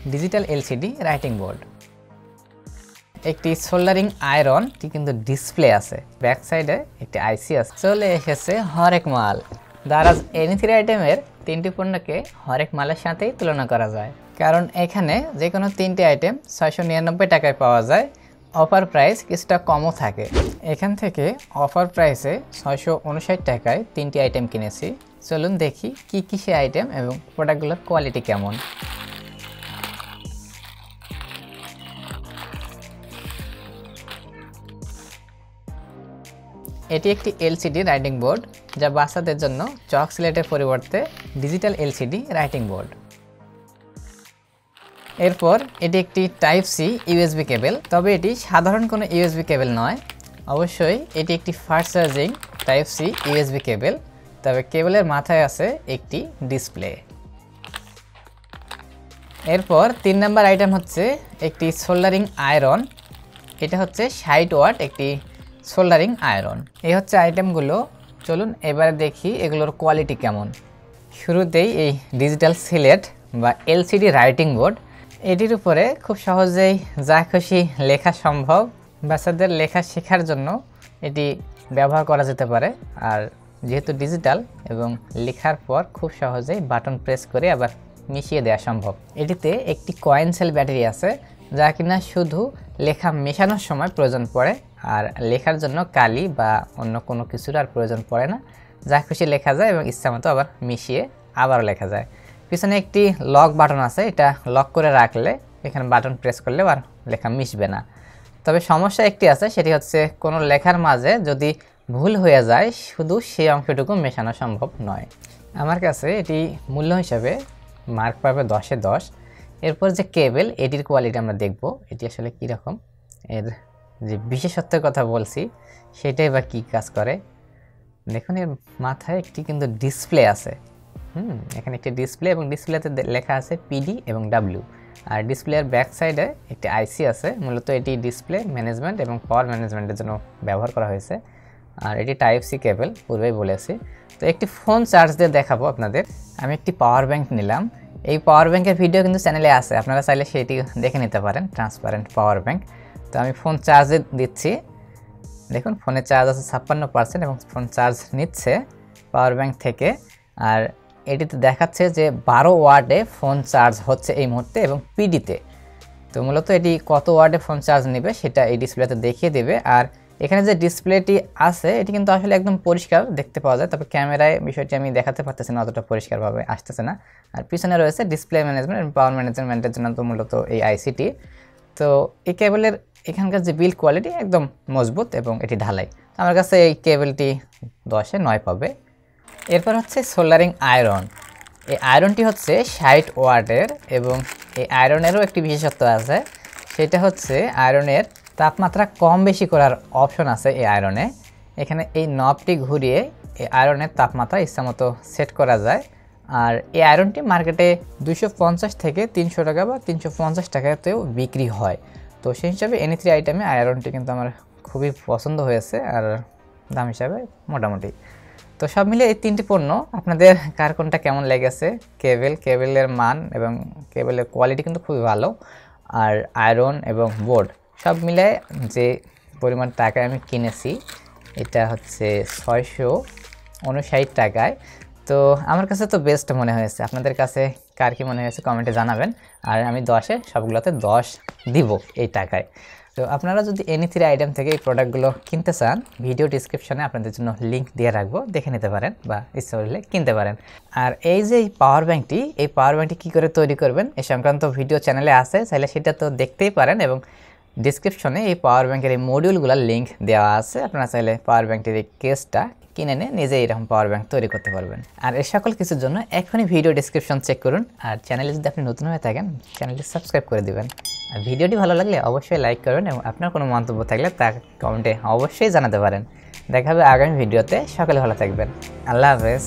Digital LCD writing board, একটি soldering iron কিন্তু display আছে, ব্যাক সাইডে একটি আইসি আছে। চলে এসেছে হরেক মাল। দারাজ এনি 3 আইটেমের 3টি পণ্যকে হরেক মালের সাথেই তুলনা করা যায়, কারণ এখানে যে কোনো 3টি আইটেম 699 টাকায় পাওয়া যায়। অফার প্রাইস কিছুটা কমও থাকে। এখান থেকে অফার প্রাইসে 659 টাকায় 3টি আইটেম কিনেছি। চলুন দেখি কি কি সে আইটেম এবং প্রোডাক্টগুলোর কোয়ালিটি কেমন। এটি একটি এলসিডি রাইটিং বোর্ড, যা বাচ্চাদের জন্য চক স্লেটের পরিবর্তে ডিজিটাল এলসিডি রাইটিং বোর্ড। এরপর এটি একটি টাইপ সি ইউএসবি কেবল, তবে এটি সাধারণ কোনো ইউএসবি কেবল নয়। অবশ্যই এটি একটি fast charging type C USB cable, তবে কেবলের মাথায় আছে একটি ডিসপ্লে। এরপর 3 নম্বর আইটেম হচ্ছে একটি সোল্ডারিং আয়রন। এটা হচ্ছে 60 ওয়াট একটি সোল্ডারিং আয়রন। এই হচ্ছে আইটেমগুলো। চলুন এবারে দেখি এগুলোর কোয়ালিটি কেমন। শুরুতেই এই ডিজিটাল সিলেট বা এলসিডি রাইটিং বোর্ড, এটির উপরে খুব সহজেই যা খুশি লেখা সম্ভব। বাচ্চাদের লেখা শেখার জন্য এটি ব্যবহার করা যেতে পারে। আর যেহেতু ডিজিটাল এবং লেখার পর খুব সহজেই বাটন প্রেস করে আবার মিশিয়ে দেওয়া সম্ভব। এটিতে একটি কয়েন সেল ব্যাটারি আছে, যা কিনা শুধু লেখা মেশানোর সময় প্রয়োজন পড়ে, আর লেখার জন্য কালি বা অন্য কোনো কিছুর আর প্রয়োজন পড়ে না। যা খুশি লেখা যায় এবং ইচ্ছা মতো আবার মিশিয়ে আবারও লেখা যায়। পিছনে একটি লক বাটন আছে, এটা লক করে রাখলে এখানে বাটন প্রেস করলে আর লেখা মিশবে না। তবে সমস্যা একটি আছে, সেটি হচ্ছে কোনো লেখার মাঝে যদি ভুল হয়ে যায় শুধু সেই অংশটুকু মেশানো সম্ভব নয়। আমার কাছে এটি মূল্য হিসাবে মার্ক পাবে 10-এ 10। এরপর যে কেবল, এটির কোয়ালিটি আমরা দেখব এটি আসলে কীরকম। এর যে বিশেষত্বের কথা বলছি সেটাই বা কী কাজ করে। দেখুন এর মাথায় একটি কিন্তু ডিসপ্লে আছে। এখানে একটি ডিসপ্লে এবং ডিসপ্লেতে লেখা আছে পিডি এবং ডাব্লিউ। আর ডিসপ্লের ব্যাক সাইডে একটি আইসি আছে। মূলত এটি ডিসপ্লে ম্যানেজমেন্ট এবং পাওয়ার ম্যানেজমেন্টের জন্য ব্যবহার করা হয়েছে। আর এটি টাইপ সি কেবল, পূর্বেই বলেছি। তো একটি ফোন চার্জ দিয়ে দেখাবো আপনাদের। আমি একটি পাওয়ার ব্যাংক নিলাম। এই পাওয়ার ব্যাংকের ভিডিও কিন্তু চ্যানেলে আছে, আপনারা চাইলে সেটি দেখে নিতে পারেন, ট্রান্সপারেন্ট পাওয়ার ব্যাংক। তো আমি ফোন চার্জে দিচ্ছি। দেখুন ফোনে চার্জ আছে 56% এবং ফোন চার্জ নিচ্ছে পাওয়ার ব্যাংক থেকে। আর এটিতে দেখাচ্ছে যে 12 ওয়াটে ফোন চার্জ হচ্ছে এই মুহূর্তে এবং পিডিতে। তো মূলত এটি কত ওয়াটে ফোন চার্জ নেবে সেটা এই ডিসপ্লেতে দেখিয়ে দেবে। আর এখানে যে ডিসপ্লেটি আছে এটি কিন্তু আসলে একদম পরিষ্কার দেখতে পাওয়া যায়, তবে ক্যামেরায় বিষয়টি আমি দেখাতে পারতেছি না, অতটা পরিষ্কারভাবে আসতেছে না। আর পিছনে রয়েছে ডিসপ্লে ম্যানেজমেন্ট এবং পাওয়ার ম্যানেজমেন্টের জন্য তো মূলত এই আইসিটি। তো এই কেবলের এখানকার যে বিল্ড কোয়ালিটি একদম মজবুত এবং এটি ঢালাই। আমার কাছে এই কেবলটি 10-এ 9 পাবে। এরপর হচ্ছে সোল্ডারিং আয়রন। এই আয়রনটি হচ্ছে 60 ওয়াটের এবং এই আয়রনেরও একটি বিশেষত্ব আছে, সেটা হচ্ছে আয়রনের তাপমাত্রা কম বেশি করার অপশন আছে এই আয়রনে। এখানে এই নবটি ঘুরিয়ে এই আয়রনের তাপমাত্রা ইচ্ছামতো সেট করা যায়। আর এই আয়রনটি মার্কেটে 250 থেকে 300 টাকা বা 350 টাকাতেও বিক্রি হয়। তো সেই হিসাবে এনি 3 আইটেমে আয়রনটি কিন্তু আমার খুবই পছন্দ হয়েছে, আর দাম হিসাবে মোটামুটি। তো সব মিলে এই 3টি পণ্য আপনাদের কার কোনটা কেমন লেগেছে। কেবলের মান এবং কেবলের কোয়ালিটি কিন্তু খুবই ভালো। আর আয়রন এবং বোর্ড সব মিলে যে পরিমাণ টাকায় আমি কিনেছি এটা হচ্ছে 659 টাকায়। তো আমার কাছে তো বেস্ট মনে হয়েছে। আপনাদের কাছে কার কী মনে হয়েছে কমেন্টে জানাবেন। আর আমি 10-এ সবগুলোতে 10 দিব এই টাকায়। তো আপনারা যদি এনি 3 আইটেম থেকে এই প্রোডাক্টগুলো কিনতে চান, ভিডিও ডিসক্রিপশনে আপনাদের জন্য লিঙ্ক দিয়ে রাখবো, দেখে নিতে পারেন বা ইচ্ছা করলে কিনতে পারেন। আর এই যে পাওয়ার ব্যাংকটি, এই পাওয়ার ব্যাংকটি কী করে তৈরি করবেন এই সংক্রান্ত ভিডিও চ্যানেলে আছে, চাইলে সেটা তো দেখতেই পারেন। এবং ডিসক্রিপশনে এই পাওয়ার ব্যাংকের এই মডিউলগুলোর লিঙ্ক দেওয়া আছে, আপনারা চাইলে পাওয়ার ব্যাংকটির এই কেসটা কিনে নিয়ে নিজে এরকম পাওয়ার ব্যাংক তৈরি করতে পারবেন। আর এই সকল কিছুর জন্য এখনই ভিডিও ডিসক্রিপশন চেক করুন। আর চ্যানেলে যদি আপনি নতুন হয়ে থাকেন চ্যানেলটি সাবস্ক্রাইব করে দিবেন। আর ভিডিওটি ভালো লাগলে অবশ্যই লাইক করবেন এবং আপনার কোনো মন্তব্য থাকলে তা কমেন্টে অবশ্যই জানাতে পারেন। দেখা হবে আগামী ভিডিওতে। সকলে ভালো থাকবেন। আল্লাহ হাফেজ।